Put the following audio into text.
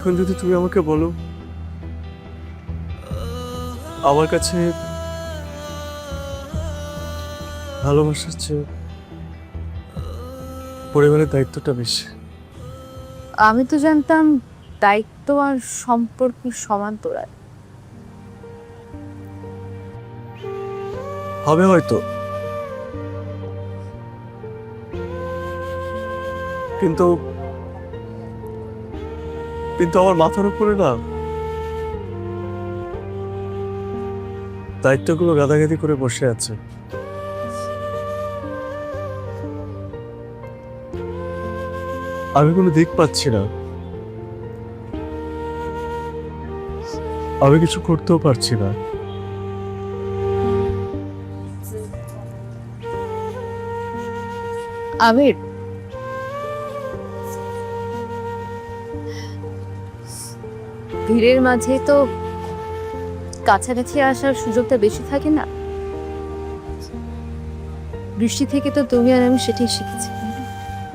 এখন যদি তুমি আমাকে বলো আমার কাছে ভালোবাসার চেয়ে পরিবারের দায়িত্বটা বেশি। আমি তো জানতাম দায়িত্ব আর সম্পর্ক সমান্তরাল। হবে হয়তো, কিন্তু কিন্তু আমার মাথার উপরে না দায়িত্বগুলো গাদাগাদি করে বসে আছে। আমি কোনো দিক পাচ্ছি না, আমি কিছু করতেও পারছি না। আমির, ভিড়ের মাঝে তো কাছাকাছি আসার সুযোগটা বেশি থাকে না। বৃষ্টি থেকে তো তুমি আর আমি সেটাই শিখেছি।